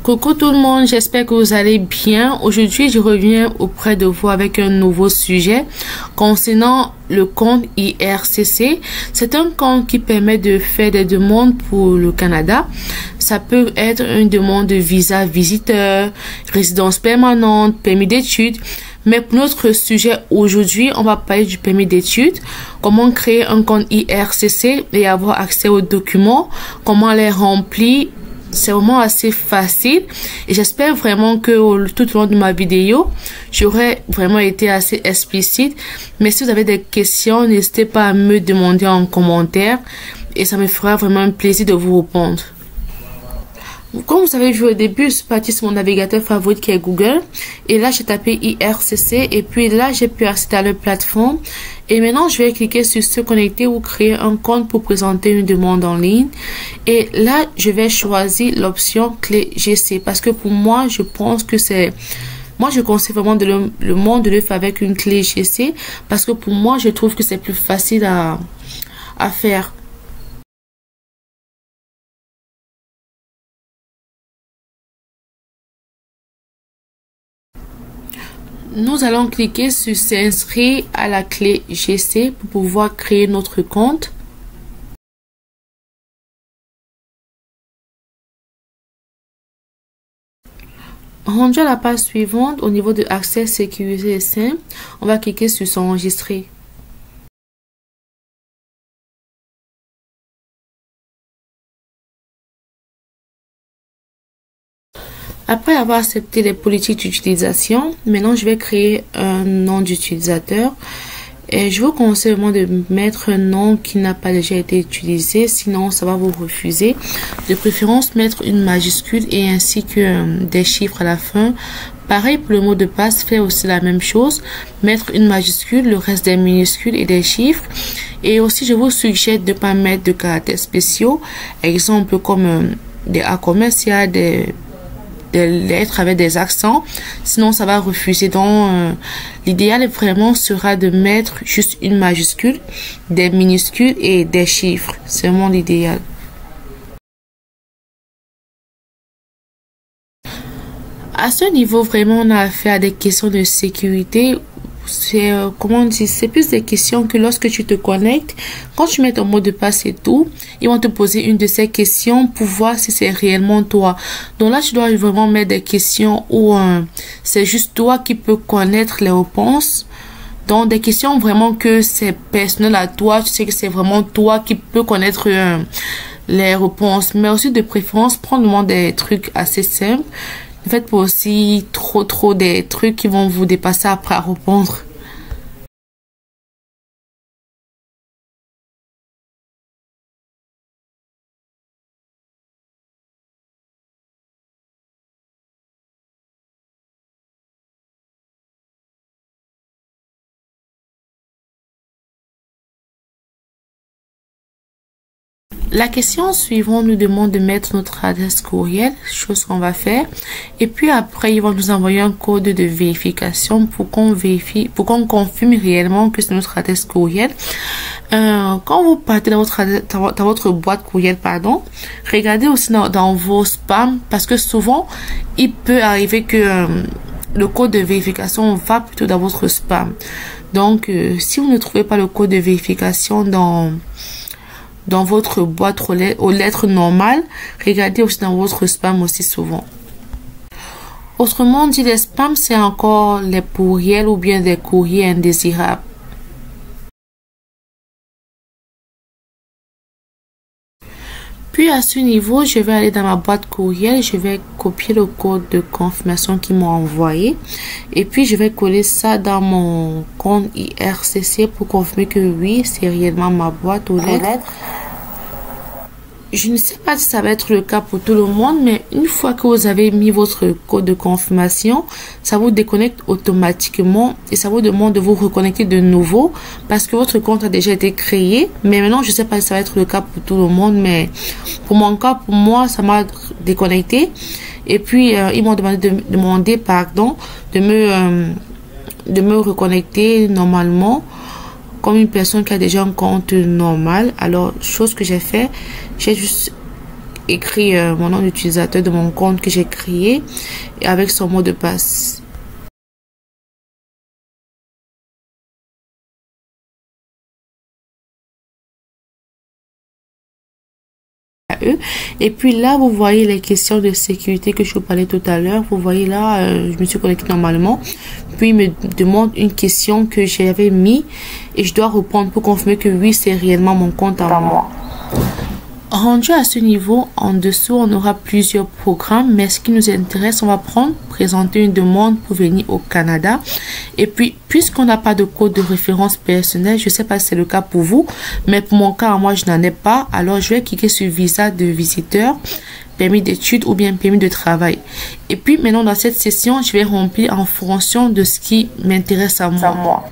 Coucou tout le monde, j'espère que vous allez bien. Aujourd'hui, je reviens auprès de vous avec un nouveau sujet concernant le compte IRCC. C'est un compte qui permet de faire des demandes pour le Canada. Ça peut être une demande de visa visiteur, résidence permanente, permis d'études. Mais pour notre sujet aujourd'hui, on va parler du permis d'études, comment créer un compte IRCC et avoir accès aux documents, comment les remplir. C'est vraiment assez facile et j'espère vraiment que tout au long de ma vidéo, j'aurai vraiment été assez explicite. Mais si vous avez des questions, n'hésitez pas à me demander en commentaire et ça me fera vraiment un plaisir de vous répondre. Comme vous avez vu au début, je suis partie sur mon navigateur favori qui est Google. Et là, j'ai tapé IRCC. Et puis là, j'ai pu accéder à la plateforme. Et maintenant, je vais cliquer sur se connecter ou créer un compte pour présenter une demande en ligne. Et là, je vais choisir l'option clé GC. Parce que pour moi, je pense que c'est... Moi, je conseille vraiment le monde de le faire avec une clé GC. Parce que pour moi, je trouve que c'est plus facile à faire. Nous allons cliquer sur s'inscrire à la clé GC pour pouvoir créer notre compte. Rendu à la page suivante, au niveau de accès sécurisé et simple, on va cliquer sur s'enregistrer. Après avoir accepté les politiques d'utilisation, maintenant je vais créer un nom d'utilisateur. Et je vous conseille vraiment de mettre un nom qui n'a pas déjà été utilisé, sinon ça va vous refuser. De préférence, mettre une majuscule et ainsi que des chiffres à la fin. Pareil pour le mot de passe, faire aussi la même chose. Mettre une majuscule, le reste des minuscules et des chiffres. Et aussi, je vous suggère de ne pas mettre de caractères spéciaux. Exemple comme des A commerciaux, des lettres avec des accents, sinon ça va refuser. Donc l'idéal vraiment sera de mettre juste une majuscule, des minuscules et des chiffres. C'est vraiment l'idéal. À ce niveau, vraiment, on a affaire à des questions de sécurité. C'est comment on dit, c'est plus des questions que lorsque tu te connectes, quand tu mets ton mot de passe et tout, ils vont te poser une de ces questions pour voir si c'est réellement toi. Donc là, tu dois vraiment mettre des questions où c'est juste toi qui peux connaître les réponses. Donc des questions vraiment que c'est personnel à toi, tu sais que c'est vraiment toi qui peux connaître les réponses. Mais aussi de préférence, prendre vraiment des trucs assez simples. Ne faites pas aussi trop des trucs qui vont vous dépasser après à répondre. La question suivante nous demande de mettre notre adresse courriel, chose qu'on va faire. Et puis après, ils vont nous envoyer un code de vérification pour qu'on vérifie, pour qu'on confirme réellement que c'est notre adresse courriel. Quand vous partez dans votre boîte courriel, pardon, regardez aussi dans vos spams parce que souvent, il peut arriver que le code de vérification va plutôt dans votre spam. Donc, si vous ne trouvez pas le code de vérification dans votre boîte aux lettres normales, regardez aussi dans votre spam aussi souvent. Autrement dit, les spams, c'est encore les courriels ou bien des courriers indésirables. Puis à ce niveau, je vais aller dans ma boîte courriel, je vais copier le code de confirmation qu'ils m'ont envoyé et puis je vais coller ça dans mon compte IRCC pour confirmer que oui, c'est réellement ma boîte aux lettres. Je ne sais pas si ça va être le cas pour tout le monde, mais une fois que vous avez mis votre code de confirmation, ça vous déconnecte automatiquement et ça vous demande de vous reconnecter de nouveau parce que votre compte a déjà été créé. Mais maintenant, je ne sais pas si ça va être le cas pour tout le monde, mais pour mon cas, pour moi, ça m'a déconnecté. Et puis, ils m'ont demandé de me reconnecter normalement comme une personne qui a déjà un compte normal. Alors, chose que j'ai fait, j'ai juste écrit mon nom d'utilisateur de mon compte que j'ai créé et avec son mot de passe. Et puis là, vous voyez les questions de sécurité que je vous parlais tout à l'heure. Vous voyez là, je me suis connectée normalement. Puis il me demande une question que j'avais mis et je dois répondre pour confirmer que oui, c'est réellement mon compte à moi. Rendu à ce niveau, en dessous, on aura plusieurs programmes, mais ce qui nous intéresse, on va présenter une demande pour venir au Canada. Et puis, puisqu'on n'a pas de code de référence personnel, je ne sais pas si c'est le cas pour vous, mais pour mon cas, moi, je n'en ai pas. Alors, je vais cliquer sur visa de visiteur, permis d'études ou bien permis de travail. Et puis, maintenant, dans cette session, je vais remplir en fonction de ce qui m'intéresse à moi.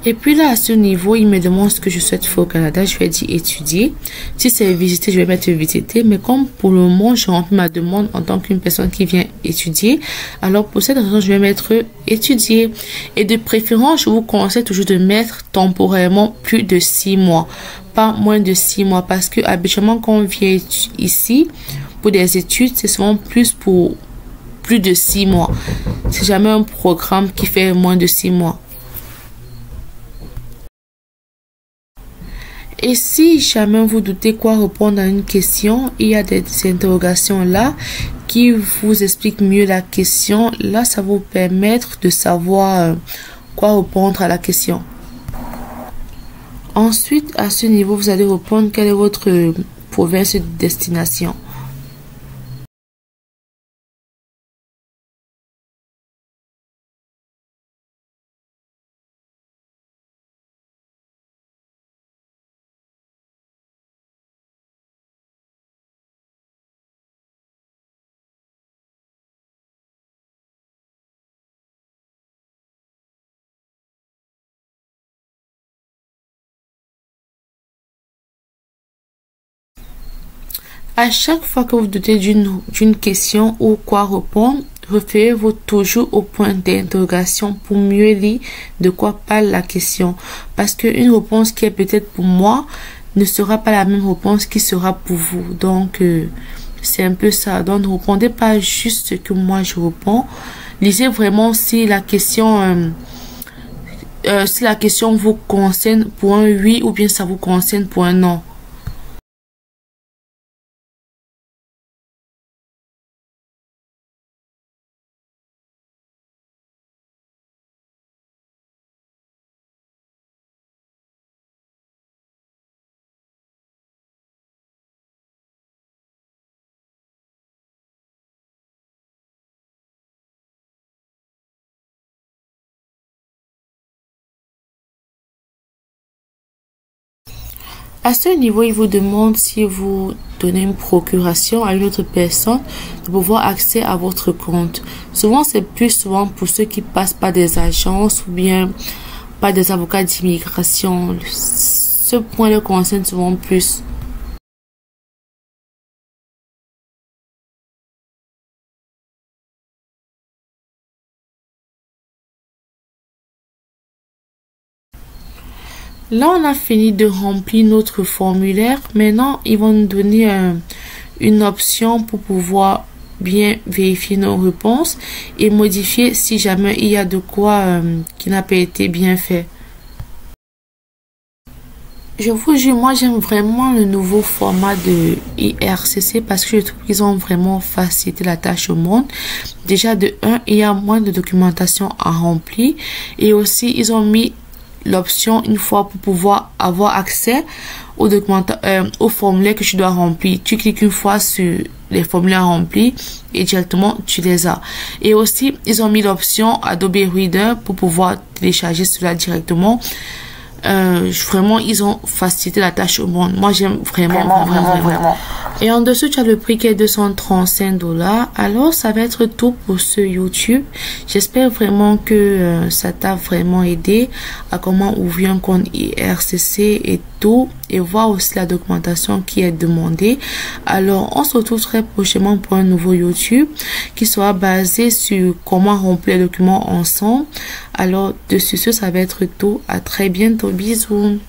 Et puis là, à ce niveau, il me demande ce que je souhaite faire au Canada. Je vais dire étudier. Si c'est visiter, je vais mettre visiter. Mais comme pour le moment, je remplis ma demande en tant qu'une personne qui vient étudier. Alors, pour cette raison, je vais mettre étudier. Et de préférence, je vous conseille toujours de mettre temporairement plus de 6 mois. Pas moins de 6 mois. Parce que habituellement, quand on vient ici pour des études, c'est souvent plus de 6 mois. C'est jamais un programme qui fait moins de 6 mois. Et si jamais vous doutez quoi répondre à une question, il y a des interrogations là qui vous expliquent mieux la question. Là, ça va vous permettre de savoir quoi répondre à la question. Ensuite, à ce niveau, vous allez répondre quelle est votre province de destination. À chaque fois que vous doutez d'une question ou quoi répondre, référez-vous toujours au point d'interrogation pour mieux lire de quoi parle la question. Parce qu'une réponse qui est peut-être pour moi ne sera pas la même réponse qui sera pour vous. Donc, c'est un peu ça. Donc, ne répondez pas juste ce que moi je réponds. Lisez vraiment si la question vous concerne pour un oui ou bien ça vous concerne pour un non. À ce niveau, il vous demande si vous donnez une procuration à une autre personne de pouvoir accéder à votre compte. Souvent, c'est plus souvent pour ceux qui passent par des agences ou bien par des avocats d'immigration. Ce point le concerne souvent plus. Là, on a fini de remplir notre formulaire. Maintenant, ils vont nous donner une option pour pouvoir bien vérifier nos réponses et modifier si jamais il y a de quoi qui n'a pas été bien fait. Je vous jure, moi j'aime vraiment le nouveau format de IRCC parce que je trouve qu'ils ont vraiment facilité la tâche au monde. Déjà de 1, il y a moins de documentation à remplir et aussi ils ont mis l'option une fois pour pouvoir avoir accès aux au formulaire que tu dois remplir. Tu cliques une fois sur les formulaires remplis et directement tu les as. Et aussi ils ont mis l'option Adobe Reader pour pouvoir télécharger cela directement. Vraiment ils ont facilité la tâche au monde. Moi j'aime vraiment. Et en dessous tu as le prix qui est $235. Alors ça va être tout pour ce YouTube. J'espère vraiment que ça t'a vraiment aidé à comment ouvrir un compte IRCC et tout, et voir aussi la documentation qui est demandée. Alors on se retrouve très prochainement pour un nouveau YouTube qui sera basé sur comment remplir les documents ensemble. Alors de ce ça va être tout. À très bientôt. Bisous.